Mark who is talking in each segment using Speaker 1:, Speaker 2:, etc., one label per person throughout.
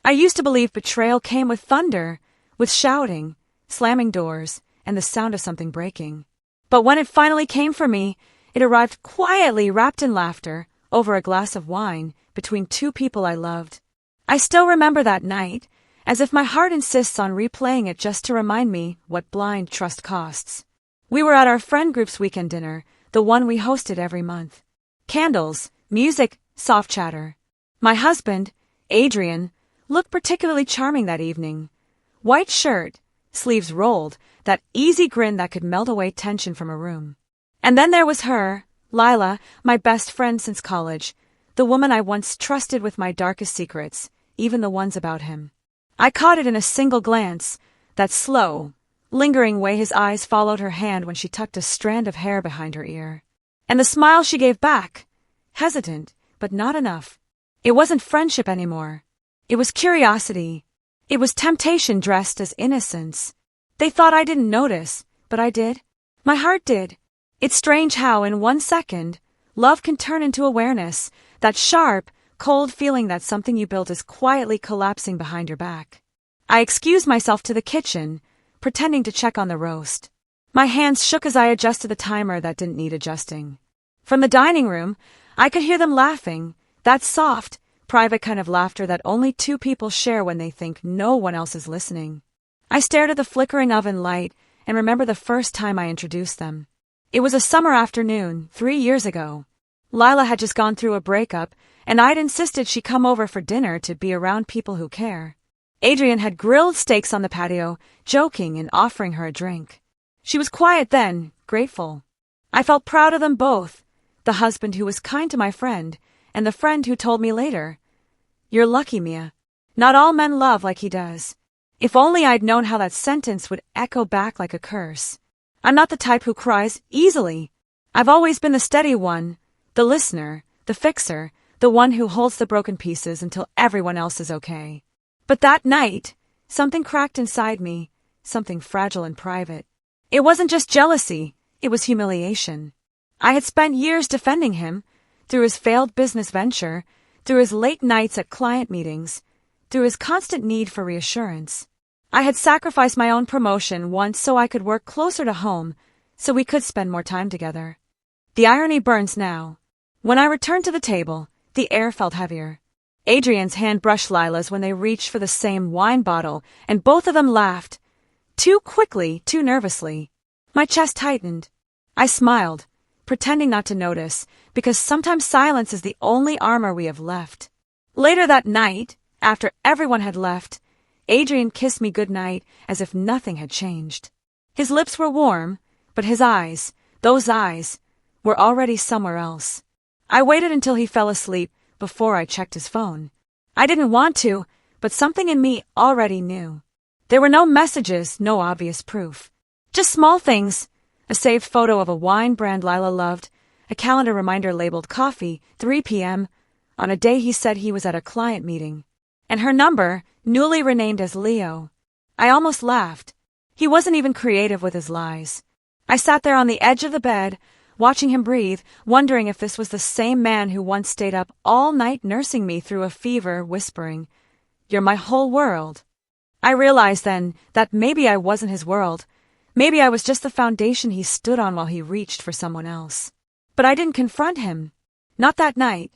Speaker 1: I used to believe betrayal came with thunder, with shouting, slamming doors, and the sound of something breaking. But when it finally came for me, it arrived quietly wrapped in laughter, over a glass of wine, between two people I loved. I still remember that night, as if my heart insists on replaying it just to remind me what blind trust costs. We were at our friend group's weekend dinner, the one we hosted every month. Candles, music, soft chatter. My husband, Adrian, looked particularly charming that evening. White shirt, sleeves rolled, that easy grin that could melt away tension from a room. And then there was her, Lila, my best friend since college, the woman I once trusted with my darkest secrets, even the ones about him. I caught it in a single glance, that slow, lingering way his eyes followed her hand when she tucked a strand of hair behind her ear. And the smile she gave back, hesitant, but not enough. It wasn't friendship anymore. It was curiosity. It was temptation dressed as innocence. They thought I didn't notice, but I did. My heart did. It's strange how, in 1 second, love can turn into awareness, that sharp, cold feeling that something you built is quietly collapsing behind your back. I excused myself to the kitchen, pretending to check on the roast. My hands shook as I adjusted the timer that didn't need adjusting. From the dining room, I could hear them laughing, that soft, private kind of laughter that only two people share when they think no one else is listening. I stared at the flickering oven light and remember the first time I introduced them. It was a summer afternoon, 3 years ago. Lila had just gone through a breakup, and I'd insisted she come over for dinner to be around people who care. Adrian had grilled steaks on the patio, joking and offering her a drink. She was quiet then, grateful. I felt proud of them both, the husband who was kind to my friend, and the friend who told me later, "You're lucky, Mia. Not all men love like he does." If only I'd known how that sentence would echo back like a curse. I'm not the type who cries easily. I've always been the steady one, the listener, the fixer, the one who holds the broken pieces until everyone else is okay. But that night, something cracked inside me, something fragile and private. It wasn't just jealousy, it was humiliation. I had spent years defending him, through his failed business venture, through his late nights at client meetings, through his constant need for reassurance. I had sacrificed my own promotion once so I could work closer to home, so we could spend more time together. The irony burns now. When I returned to the table, the air felt heavier. Adrian's hand brushed Lila's when they reached for the same wine bottle, and both of them laughed. Too quickly, too nervously. My chest tightened. I smiled, pretending not to notice, because sometimes silence is the only armor we have left. Later that night, after everyone had left, Adrian kissed me goodnight as if nothing had changed. His lips were warm, but his eyes, those eyes, were already somewhere else. I waited until he fell asleep before I checked his phone. I didn't want to, but something in me already knew. There were no messages, no obvious proof. Just small things, a saved photo of a wine brand Lila loved, a calendar reminder labeled coffee, 3 p.m., on a day he said he was at a client meeting. And her number, newly renamed as Leo. I almost laughed. He wasn't even creative with his lies. I sat there on the edge of the bed, watching him breathe, wondering if this was the same man who once stayed up all night nursing me through a fever, whispering, "You're my whole world." I realized then that maybe I wasn't his world. Maybe I was just the foundation he stood on while he reached for someone else. But I didn't confront him. Not that night.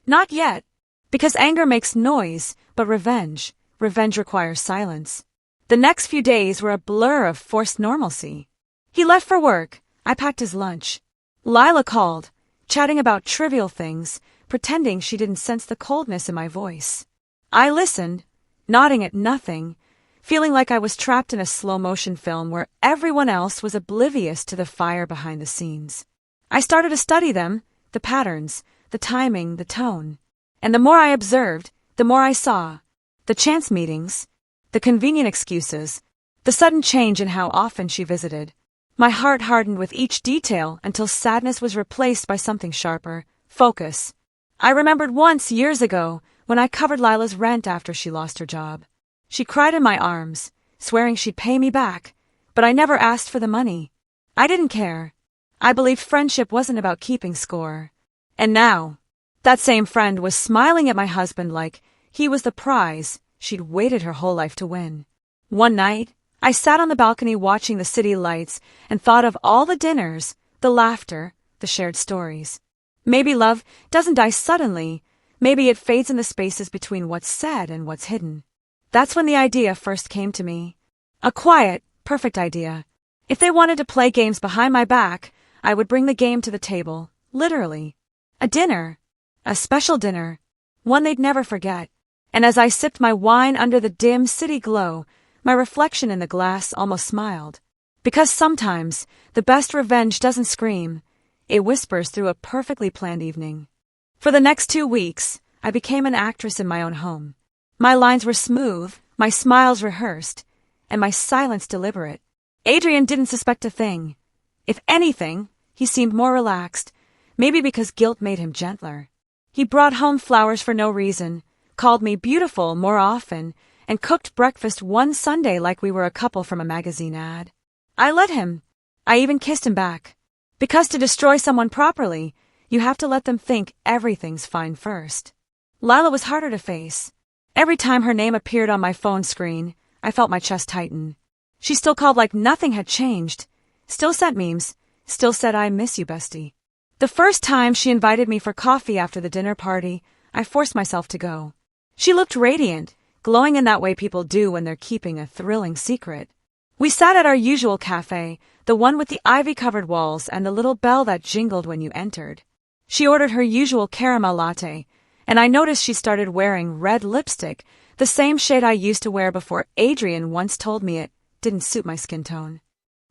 Speaker 1: Not yet. Because anger makes noise, but revenge requires silence. The next few days were a blur of forced normalcy. He left for work. I packed his lunch. Lila called, chatting about trivial things, pretending she didn't sense the coldness in my voice. I listened, nodding at nothing, feeling like I was trapped in a slow-motion film where everyone else was oblivious to the fire behind the scenes. I started to study them, the patterns, the timing, the tone. And the more I observed, the more I saw. The chance meetings, the convenient excuses, the sudden change in how often she visited. My heart hardened with each detail until sadness was replaced by something sharper, focus. I remembered once, years ago, when I covered Lila's rent after she lost her job. She cried in my arms, swearing she'd pay me back, but I never asked for the money. I didn't care. I believed friendship wasn't about keeping score. And now, that same friend was smiling at my husband like he was the prize she'd waited her whole life to win. One night, I sat on the balcony watching the city lights and thought of all the dinners, the laughter, the shared stories. Maybe love doesn't die suddenly. Maybe it fades in the spaces between what's said and what's hidden. That's when the idea first came to me. A quiet, perfect idea. If they wanted to play games behind my back, I would bring the game to the table, literally. A dinner. A special dinner. One they'd never forget. And as I sipped my wine under the dim city glow, my reflection in the glass almost smiled. Because sometimes, the best revenge doesn't scream. It whispers through a perfectly planned evening. For the next 2 weeks, I became an actress in my own home. My lines were smooth, my smiles rehearsed, and my silence deliberate. Adrian didn't suspect a thing. If anything, he seemed more relaxed, maybe because guilt made him gentler. He brought home flowers for no reason, called me beautiful more often, and cooked breakfast one Sunday like we were a couple from a magazine ad. I let him. I even kissed him back. Because to destroy someone properly, you have to let them think everything's fine first. Lila was harder to face. Every time her name appeared on my phone screen, I felt my chest tighten. She still called like nothing had changed. Still sent memes. Still said I miss you, bestie. The first time she invited me for coffee after the dinner party, I forced myself to go. She looked radiant, glowing in that way people do when they're keeping a thrilling secret. We sat at our usual cafe, the one with the ivy-covered walls and the little bell that jingled when you entered. She ordered her usual caramel latte, and I noticed she started wearing red lipstick, the same shade I used to wear before Adrian once told me it didn't suit my skin tone.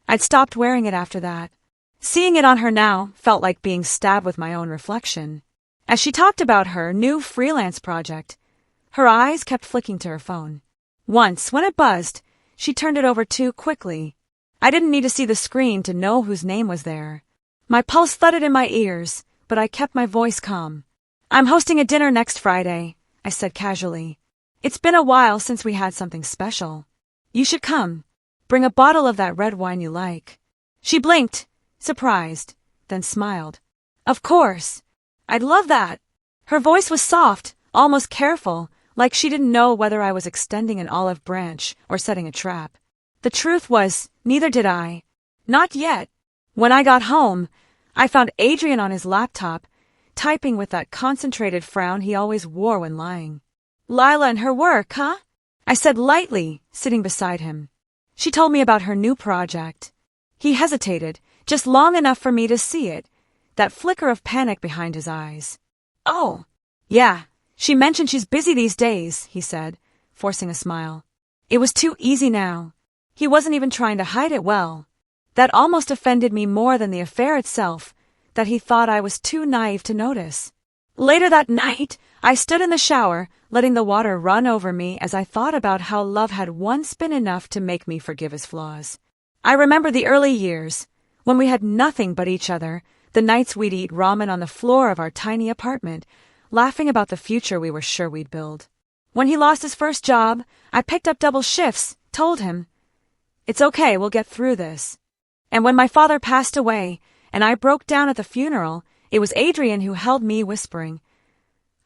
Speaker 1: I'd stopped wearing it after that. Seeing it on her now felt like being stabbed with my own reflection. As she talked about her new freelance project, her eyes kept flicking to her phone. Once, when it buzzed, she turned it over too quickly. I didn't need to see the screen to know whose name was there. My pulse thudded in my ears, but I kept my voice calm. I'm hosting a dinner next Friday, I said casually. It's been a while since we had something special. You should come. Bring a bottle of that red wine you like. She blinked, surprised, then smiled. Of course. I'd love that. Her voice was soft, almost careful, like she didn't know whether I was extending an olive branch or setting a trap. The truth was, neither did I. Not yet. When I got home, I found Adrian on his laptop, typing with that concentrated frown he always wore when lying. Lila and her work, huh? I said lightly, sitting beside him. She told me about her new project. He hesitated, just long enough for me to see it, that flicker of panic behind his eyes. Oh, yeah, she mentioned she's busy these days, he said, forcing a smile. It was too easy now. He wasn't even trying to hide it well. That almost offended me more than the affair itself, that he thought I was too naive to notice. Later that night, I stood in the shower, letting the water run over me as I thought about how love had once been enough to make me forgive his flaws. I remember the early years, when we had nothing but each other, the nights we'd eat ramen on the floor of our tiny apartment, laughing about the future we were sure we'd build. When he lost his first job, I picked up double shifts, told him, "It's okay, we'll get through this." And when my father passed away, and I broke down at the funeral, it was Adrian who held me whispering,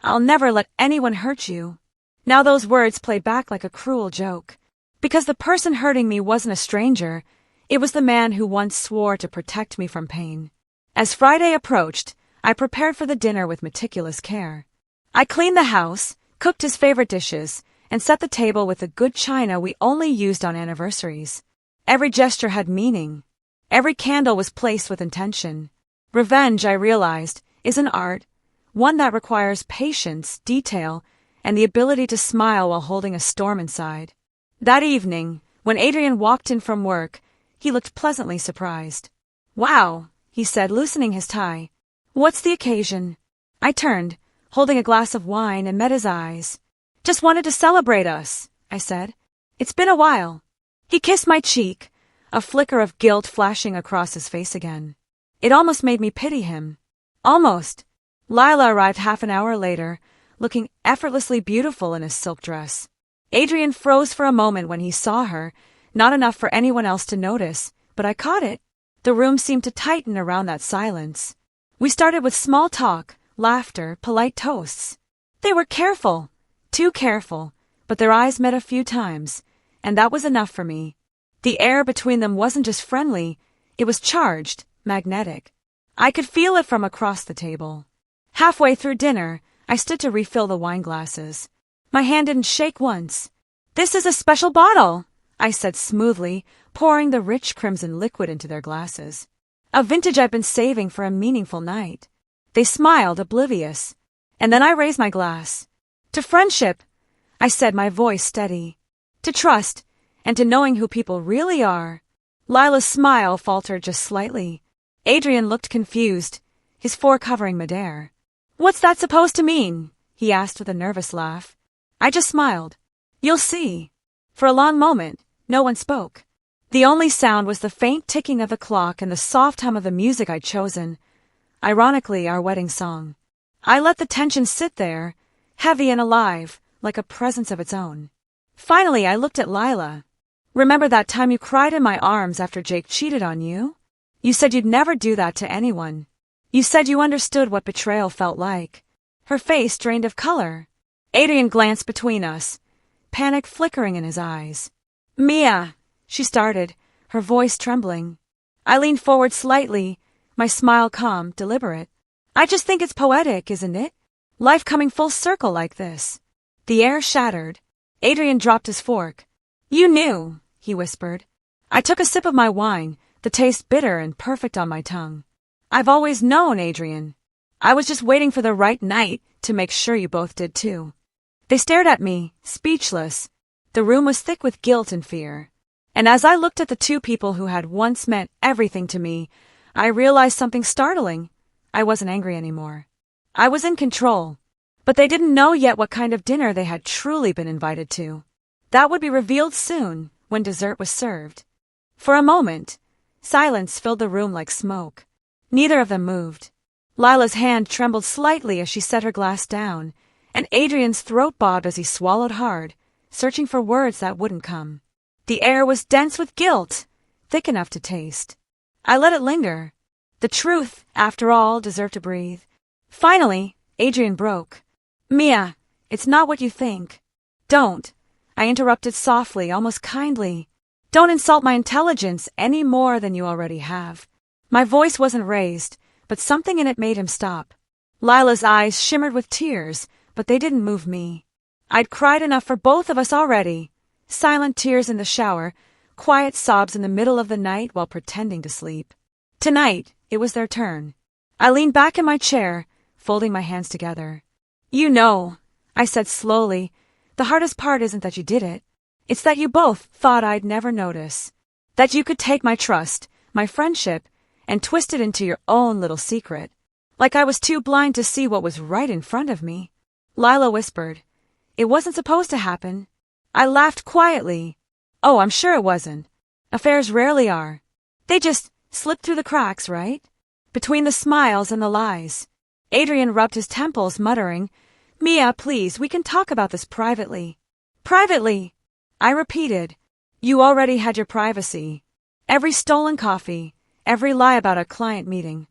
Speaker 1: "I'll never let anyone hurt you." Now those words play back like a cruel joke. Because the person hurting me wasn't a stranger, it was the man who once swore to protect me from pain. As Friday approached, I prepared for the dinner with meticulous care. I cleaned the house, cooked his favorite dishes, and set the table with the good china we only used on anniversaries. Every gesture had meaning. Every candle was placed with intention. Revenge, I realized, is an art, one that requires patience, detail, and the ability to smile while holding a storm inside. That evening, when Adrian walked in from work, he looked pleasantly surprised. "Wow," he said, loosening his tie. "What's the occasion?" I turned, holding a glass of wine, and met his eyes. "Just wanted to celebrate us," I said. "It's been a while." He kissed my cheek, a flicker of guilt flashing across his face again. It almost made me pity him. Almost. Lila arrived half an hour later, looking effortlessly beautiful in a silk dress. Adrian froze for a moment when he saw her, not enough for anyone else to notice, but I caught it. The room seemed to tighten around that silence. We started with small talk, laughter, polite toasts. They were careful, too careful, but their eyes met a few times, and that was enough for me. The air between them wasn't just friendly, it was charged, magnetic. I could feel it from across the table. Halfway through dinner, I stood to refill the wine glasses. My hand didn't shake once. "This is a special bottle," I said smoothly, pouring the rich crimson liquid into their glasses. "A vintage I've been saving for a meaningful night." They smiled, oblivious. And then I raised my glass. "To friendship," I said, my voice steady. "To trust, and to knowing who people really are." Lila's smile faltered just slightly. Adrian looked confused, his fore covering midair. "What's that supposed to mean?" he asked with a nervous laugh. I just smiled. "You'll see." For a long moment, no one spoke. The only sound was the faint ticking of the clock and the soft hum of the music I'd chosen. Ironically, our wedding song. I let the tension sit there, heavy and alive, like a presence of its own. Finally, I looked at Lila. "Remember that time you cried in my arms after Jake cheated on you? You said you'd never do that to anyone. You said you understood what betrayal felt like." Her face drained of color. Adrian glanced between us, panic flickering in his eyes. "Mia," she started, her voice trembling. I leaned forward slightly, my smile calm, deliberate. "I just think it's poetic, isn't it? Life coming full circle like this." The air shattered. Adrian dropped his fork. "You knew," he whispered. I took a sip of my wine, the taste bitter and perfect on my tongue. "I've always known, Adrian. I was just waiting for the right night to make sure you both did too." They stared at me, speechless. The room was thick with guilt and fear. And as I looked at the two people who had once meant everything to me, I realized something startling. I wasn't angry anymore. I was in control. But they didn't know yet what kind of dinner they had truly been invited to. That would be revealed soon, when dessert was served. For a moment, silence filled the room like smoke. Neither of them moved. Lila's hand trembled slightly as she set her glass down, and Adrian's throat bobbed as he swallowed hard, searching for words that wouldn't come. The air was dense with guilt, thick enough to taste. I let it linger. The truth, after all, deserved to breathe. Finally, Adrian broke. "Mia, it's not what you think." "Don't," I interrupted softly, almost kindly. "Don't insult my intelligence any more than you already have." My voice wasn't raised, but something in it made him stop. Lila's eyes shimmered with tears, but they didn't move me. I'd cried enough for both of us already. Silent tears in the shower, quiet sobs in the middle of the night while pretending to sleep. Tonight, it was their turn. I leaned back in my chair, folding my hands together. "You know," I said slowly, "the hardest part isn't that you did it. It's that you both thought I'd never notice. That you could take my trust, my friendship, and twist it into your own little secret. Like I was too blind to see what was right in front of me." Lila whispered, "It wasn't supposed to happen." I laughed quietly. "Oh, I'm sure it wasn't. Affairs rarely are. They just slip through the cracks, right? Between the smiles and the lies." Adrian rubbed his temples, muttering, "Mia, please, we can talk about this privately." "Privately," I repeated. "You already had your privacy. Every stolen coffee, every lie about a client meeting.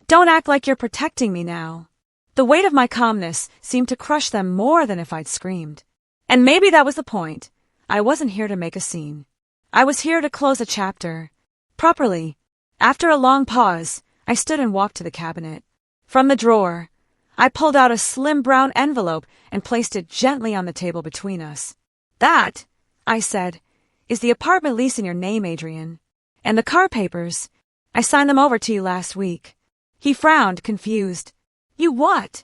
Speaker 1: Don't act like you're protecting me now." The weight of my calmness seemed to crush them more than if I'd screamed. And maybe that was the point. I wasn't here to make a scene. I was here to close a chapter. Properly. After a long pause, I stood and walked to the cabinet. From the drawer, I pulled out a slim brown envelope and placed it gently on the table between us. "That," I said, "is the apartment lease in your name, Adrian. And the car papers, I signed them over to you last week." He frowned, confused. "You what?"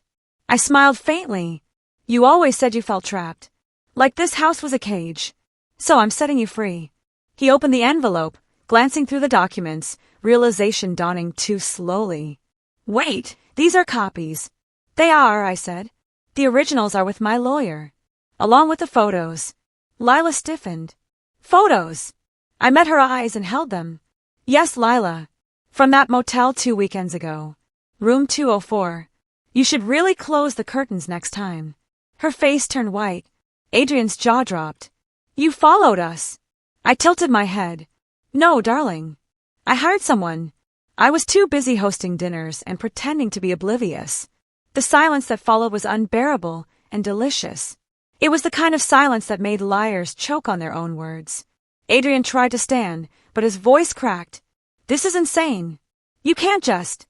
Speaker 1: I smiled faintly. "You always said you felt trapped. Like this house was a cage. So I'm setting you free." He opened the envelope, glancing through the documents, realization dawning too slowly. "Wait, these are copies." "They are," I said. "The originals are with my lawyer. Along with the photos." Lila stiffened. "Photos?" I met her eyes and held them. "Yes, Lila. From that motel 2 weekends ago. Room 204. You should really close the curtains next time." Her face turned white. Adrian's jaw dropped. "You followed us." I tilted my head. "No, darling. I hired someone. I was too busy hosting dinners and pretending to be oblivious." The silence that followed was unbearable and delicious. It was the kind of silence that made liars choke on their own words. Adrian tried to stand, but his voice cracked. This is insane. You can't just...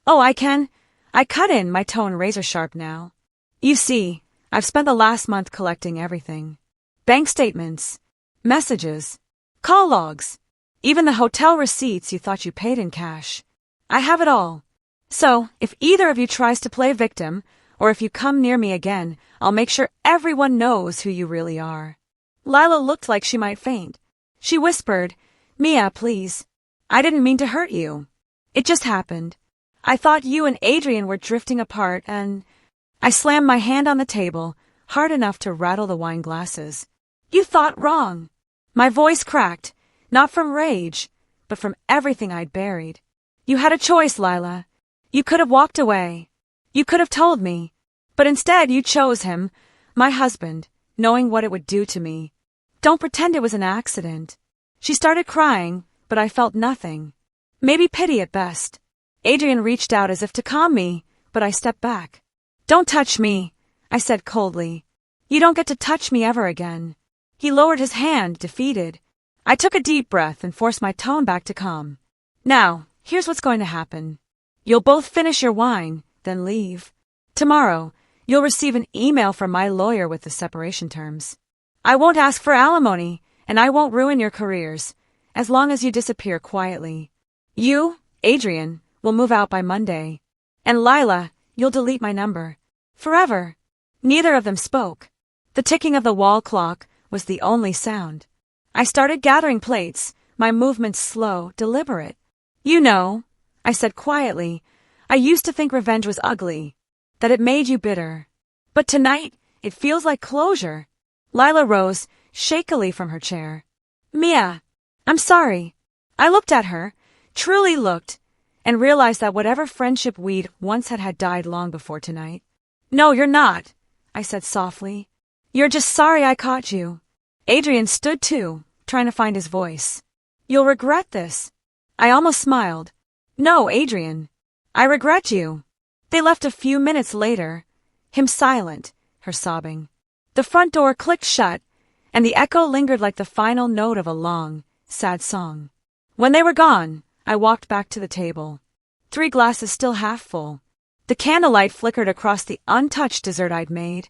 Speaker 1: Oh, I can. I cut in, my tone razor sharp now. You see, I've spent the last month collecting everything. Bank statements, messages, call logs, even the hotel receipts you thought you paid in cash. I have it all. So, if either of you tries to play victim, or if you come near me again, I'll make sure everyone knows who you really are. Lila looked like she might faint. She whispered, Mia, please. I didn't mean to hurt you. It just happened. I thought you and Adrian were drifting apart and... I slammed my hand on the table, hard enough to rattle the wine glasses. You thought wrong. My voice cracked, not from rage, but from everything I'd buried. You had a choice, Lila. You could have walked away. You could have told me. But instead you chose him, my husband, knowing what it would do to me. Don't pretend it was an accident. She started crying, but I felt nothing. Maybe pity at best. Adrian reached out as if to calm me, but I stepped back. Don't touch me, I said coldly. You don't get to touch me ever again. He lowered his hand, defeated. I took a deep breath and forced my tone back to calm. Now, here's what's going to happen. You'll both finish your wine, then leave. Tomorrow, you'll receive an email from my lawyer with the separation terms. I won't ask for alimony, and I won't ruin your careers, as long as you disappear quietly. You, Adrian, will move out by Monday. And Lila, you'll delete my number. Forever. Neither of them spoke. The ticking of the wall clock was the only sound. I started gathering plates, my movements slow, deliberate. You know, I said quietly, I used to think revenge was ugly, that it made you bitter. But tonight, it feels like closure. Lila rose shakily from her chair. Mia, I'm sorry. I looked at her, truly looked, and realized that whatever friendship we'd once had died long before tonight. No, you're not, I said softly. You're just sorry I caught you. Adrian stood too, trying to find his voice. You'll regret this. I almost smiled. No, Adrian. I regret you. They left a few minutes later, him silent, her sobbing. The front door clicked shut, and the echo lingered like the final note of a long, sad song. When they were gone, I walked back to the table. 3 glasses still half full. The candlelight flickered across the untouched dessert I'd made,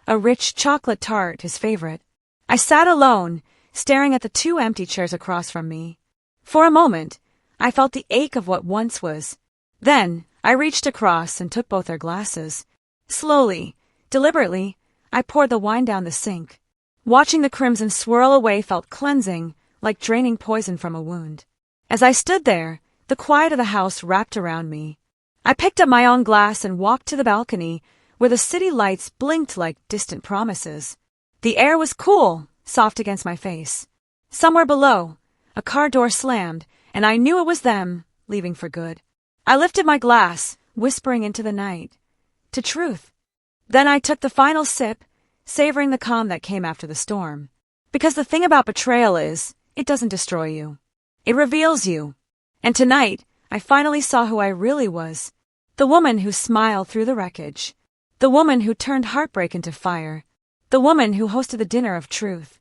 Speaker 1: a rich chocolate tart, his favorite. I sat alone, staring at the 2 empty chairs across from me. For a moment, I felt the ache of what once was. Then, I reached across and took both their glasses. Slowly, deliberately, I poured the wine down the sink. Watching the crimson swirl away felt cleansing, like draining poison from a wound. As I stood there, the quiet of the house wrapped around me. I picked up my own glass and walked to the balcony, where the city lights blinked like distant promises. The air was cool, soft against my face. Somewhere below, a car door slammed, and I knew it was them, leaving for good. I lifted my glass, whispering into the night. To truth. Then I took the final sip, savoring the calm that came after the storm. Because the thing about betrayal is, it doesn't destroy you. It reveals you. And tonight, I finally saw who I really was. The woman who smiled through the wreckage. The woman who turned heartbreak into fire. The woman who hosted the dinner of truth.